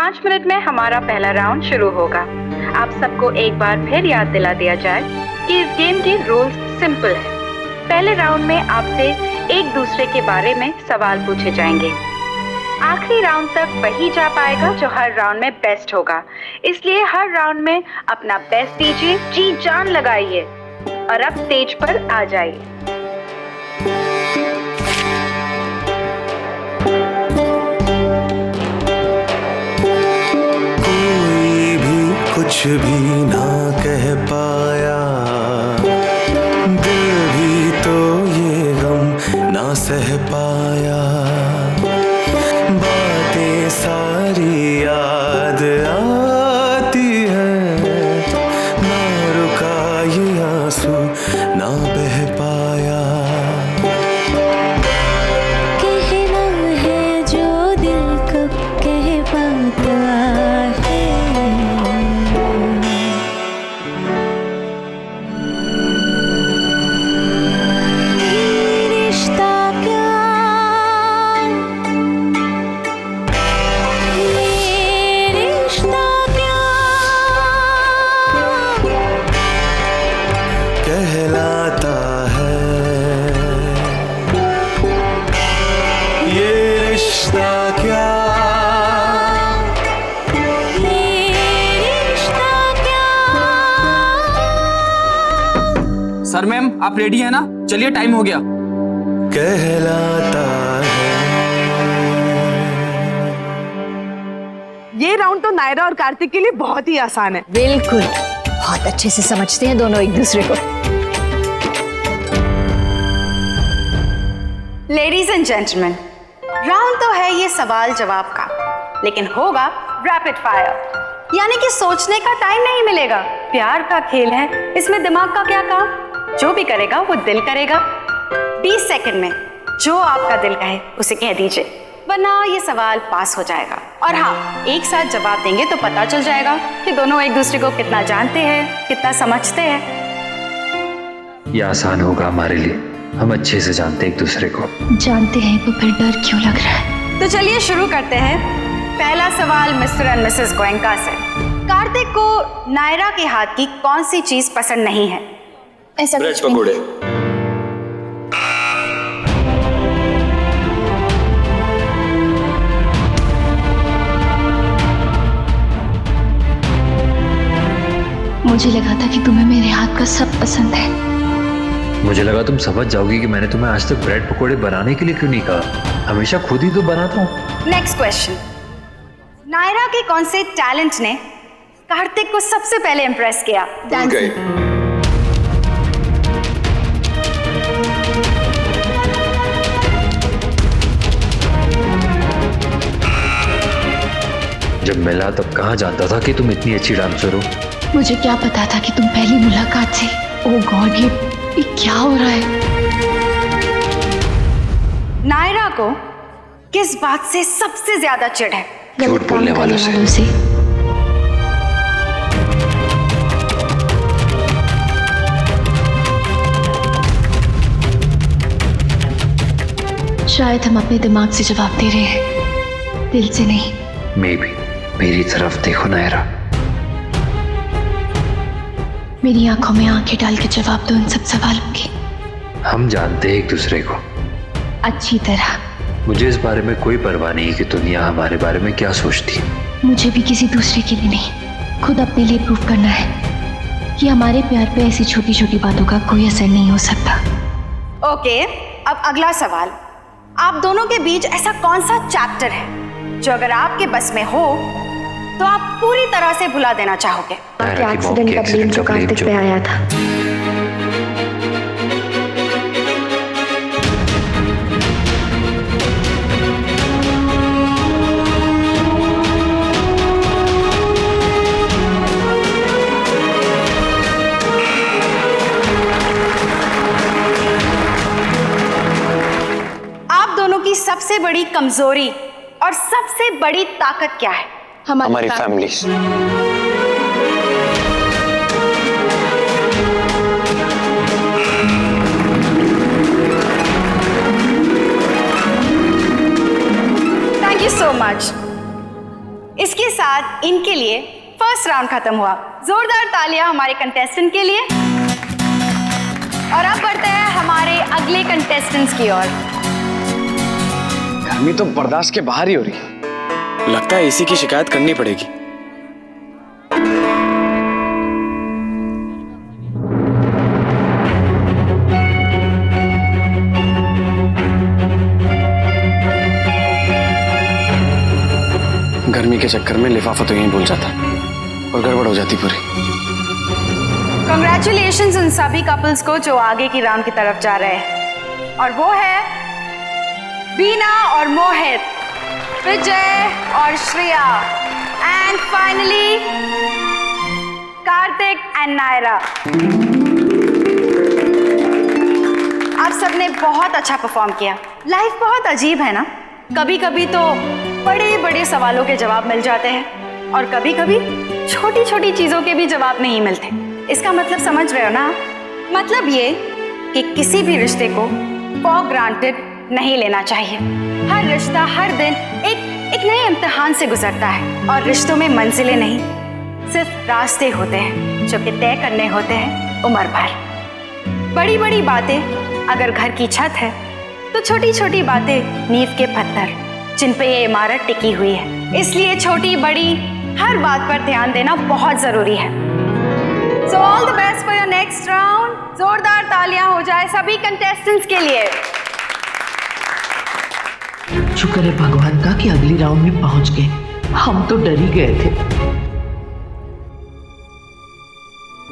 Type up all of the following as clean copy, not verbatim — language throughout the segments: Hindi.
5 मिनट में हमारा पहला राउंड शुरू होगा। आप सबको एक बार फिर याद दिला दिया जाए कि इस गेम के रूल्स सिंपल है। पहले राउंड में आपसे एक दूसरे के बारे में सवाल पूछे जाएंगे। आखिरी राउंड तक वही जा पाएगा जो हर राउंड में बेस्ट होगा। इसलिए हर राउंड में अपना बेस्ट दीजिए, जी जान लगाइए और अब स्टेज पर आ जाइए। कोई भी कुछ भी ना कह पाया, दिल भी तो ये गम ना सह पाया। बातें सारी याद आती है, ना रुका ये आंसू ना बह पाया। कहना है जो दिल को कह पाता है। ये रिश्ता क्या, ये रिश्ता क्या कहलाता है, ये रिश्ता क्या, ये रिश्ता क्या। सर मैम आप रेडी है ना? चलिए टाइम हो गया। कहलाता है। ये राउंड तो नायरा और कार्तिक के लिए बहुत ही आसान है। बिल्कुल, बहुत अच्छे से समझते हैं दोनों एक दूसरे को। लेडीज एंड जेंटलमैन, राउंड तो है ये सवाल जवाब का, लेकिन होगा रैपिड फायर, यानी कि सोचने का टाइम नहीं मिलेगा। प्यार का खेल है, इसमें दिमाग का क्या काम। जो भी करेगा वो दिल करेगा। 20 सेकंड में जो आपका दिल कहे उसे कह दीजिए, वरना ये सवाल पास हो जाएगा। और हाँ, एक साथ जवाब देंगे तो पता चल जाएगा कि दोनों एक दूसरे को कितना जानते हैं, कितना समझते हैं। ये आसान होगा हमारे लिए, हम अच्छे से जानते हैं एक दूसरे को। जानते हैं तो फिर डर क्यों लग रहा है? तो चलिए शुरू करते हैं। पहला सवाल मिस्टर एंड मिसेस गोयनका से। कार्तिक को नायरा के हाथ की कौन सी चीज पसंद नहीं है? ऐसा ब्रेड कुछ नहीं। पकोड़े। मुझे लगा था कि तुम्हें मेरे हाथ का सब पसंद है। मुझे लगा तुम समझ जाओगी कि मैंने तुम्हें आज तक ब्रेड पकोड़े बनाने के लिए क्यों नहीं कहा। हमेशा खुद ही तो बनाता हूँ। नेक्स्ट क्वेश्चन, नायरा के कौन से टैलेंट ने कार्तिक को सबसे पहले इम्प्रेस किया? गए। जब मिला तब कहाँ जानता था कि तुम इतनी अच्छी डांसर हो। मुझे क्या पता था कि तुम पहली मुलाकात से। ओह गॉड, ये क्या हो रहा है? नायरा को किस बात से सबसे ज्यादा चिढ़ है? झूठ बोलने वालों से। शायद हम अपने दिमाग से जवाब दे रहे हैं, दिल से नहीं। मैं भी, मेरी तरफ देखो नायरा। मेरी आंखों में आंखें डाल के जवाब दो इन सब सवालों के। हम जानते हैं एक दूसरे को अच्छी तरह। मुझे इस बारे में कोई परवाह नहीं कि दुनिया हमारे बारे में क्या सोचती है। मुझे भी किसी दूसरे के लिए नहीं, खुद अपने लिए प्रूव करना है कि हमारे प्यार पे ऐसी छोटी छोटी बातों का कोई असर नहीं हो सकता। ओके, अब अगला सवाल। आप दोनों के बीच ऐसा कौन सा चैप्टर है जो अगर आपके बस में हो तो आप पूरी तरह से भुला देना चाहोगे? नायरा की मौत के एक्सीडेंट का ब्लेम जो आया था। आप दोनों की सबसे बड़ी कमजोरी और सबसे बड़ी ताकत क्या है? हमारी families. Thank you so much. इसके साथ इनके लिए फर्स्ट राउंड खत्म हुआ। जोरदार तालियां हमारे कंटेस्टेंट के लिए। और अब बढ़ते हैं हमारे अगले कंटेस्टेंट्स की ओर। गर्मी तो बर्दाश्त के बाहर ही हो रही है। लगता है एसी की शिकायत करनी पड़ेगी। गर्मी के चक्कर में लिफाफा तो यहीं भूल जाता और गड़बड़ हो जाती पूरी। कांग्रेचुलेशंस उन सभी कपल्स को जो आगे की राउंड की तरफ जा रहे हैं, और वो है बीना और मोहित, विजय और Shreya, and finally Kartik and Naira. आप सबने बहुत अच्छा परफॉर्म किया। लाइफ बहुत अजीब है ना, कभी कभी तो बड़े बड़े सवालों के जवाब मिल जाते हैं और कभी कभी छोटी छोटी चीजों के भी जवाब नहीं मिलते। इसका मतलब समझ रहे हो ना? मतलब ये कि किसी भी रिश्ते को फॉर ग्रांटेड नहीं लेना चाहिए। हर रिश्ता हर दिन एक नए इम्तिहान से गुजरता है और रिश्तों में मंजिलें नहीं, सिर्फ रास्ते होते हैं जो कि तय करने होते हैं उम्र भर। बड़ी बड़ी बातें अगर घर की छत है तो छोटी छोटी बातें नींव के पत्थर जिन पे ये इमारत टिकी हुई है। इसलिए छोटी बड़ी हर बात पर ध्यान देना बहुत जरूरी है। So all the best for your next round. जोरदार तालियां हो जाए सभी कंटेस्टेंट्स के लिए। शुक्र है भगवान का कि अगली राउंड में पहुंच गए, हम तो डर ही गए थे।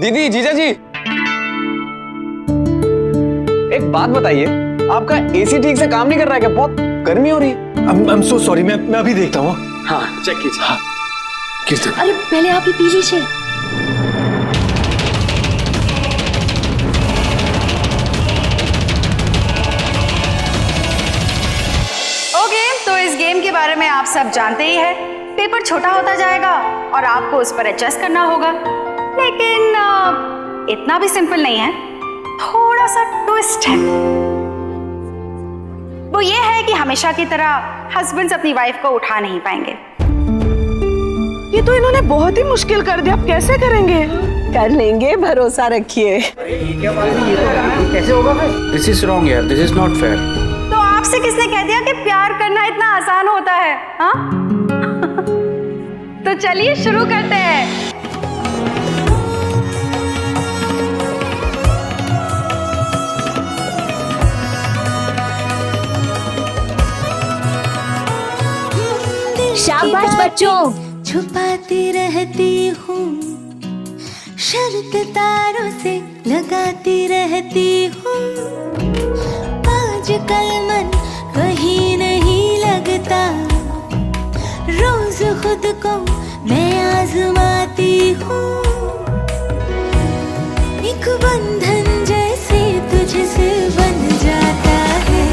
दीदी, जीजा जी, एक बात बताइए, आपका एसी ठीक से काम नहीं कर रहा है क्या? बहुत गर्मी हो रही है। I'm so sorry, मैं अभी देखता हूँ। हाँ, चेक कीजिए। हाँ, किस तरह? अरे पहले आप ही पी लीजिए। ओके, तो इस गेम के बारे में आप सब जानते ही हैं। पेपर छोटा होता जाएगा और आपको उस पर एडजस्ट करना होगा, लेकिन इतना भी सिंपल नहीं है, थोड़ा सा ट्विस्ट है। वो ये है कि हमेशा की तरह हस्बैंड्स अपनी वाइफ को उठा नहीं पाएंगे। ये तो इन्होंने बहुत ही मुश्किल कर दिया, अब कैसे करेंगे? कर लेंगे, भरोसा रखिए। कैसे होगा फिर? दिस इज रॉन्ग यार, दिस इज नॉट फेयर। तो आपसे किसने कह दिया कि प्यार करना इतना आसान होता है? हाँ? तो चलिए शुरू करते हैं। शाबाश बच्चों। छुपाती रहती हूँ, शर्त तारों से लगाती रहती हूँ। आजकल मन कहीं नहीं लगता, रोज खुद को मैं आजमाती हूँ। एक बंधन जैसे तुझसे बन जाता है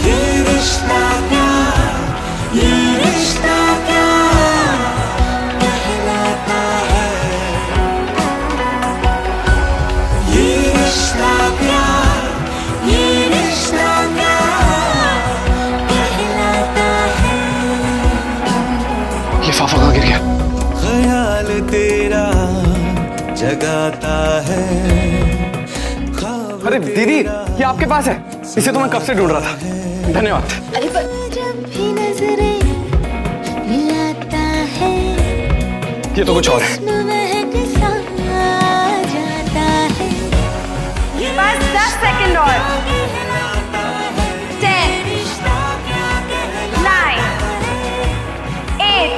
ये रिश्ता प्यार, ये रिश्ता प्यार कहलाता है। ये रिश्ता प्यार, ये रिश्ता प्यार कहलाता है। लिफाफा कहाँ गिर गया? ख्याल तेरा जगाता है। अरे दीदी, ये आपके पास है, इसे तो मैं कब से ढूंढ रहा था। धन्यवाद। जब भी नजरें मिलाता है ये तो कुछ और है। महक सा आ जाता है। बस 10 सेकंड और। 10, 9, 8,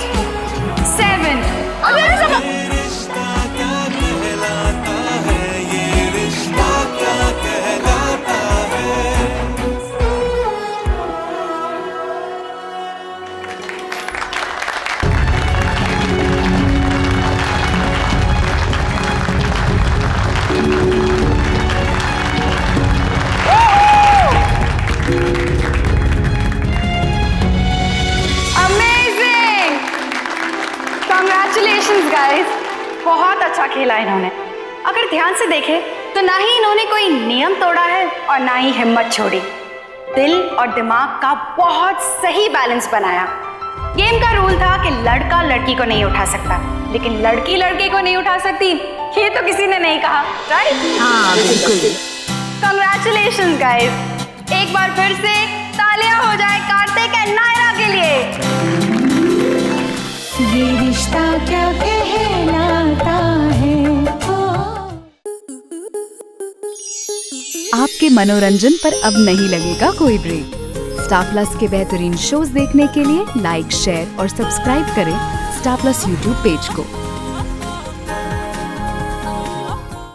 7। अभी कांग्रेचुलेशंस गाइस, बहुत अच्छा खेला इन्होंने। अगर ध्यान से देखें तो ना ही इन्होंने कोई नियम तोड़ा है और ना ही हिम्मत छोड़ी। दिल और दिमाग का बहुत सही बैलेंस बनाया। गेम का रूल था कि लड़का लड़की को नहीं उठा सकता, लेकिन लड़की लड़के को नहीं उठा सकती, ये तो किसी ने नहीं कहा, राइट? हाँ बिल्कुल। Congratulations guys! एक बार फिर से तालियां हो जाए कार्तिक एंड नायरा के लिए। ये रिश्ता क्या कहलाता है। आपके मनोरंजन पर अब नहीं लगेगा कोई ब्रेक। स्टार प्लस के बेहतरीन शोज देखने के लिए लाइक, शेयर और सब्सक्राइब करें स्टार प्लस यूट्यूब पेज को।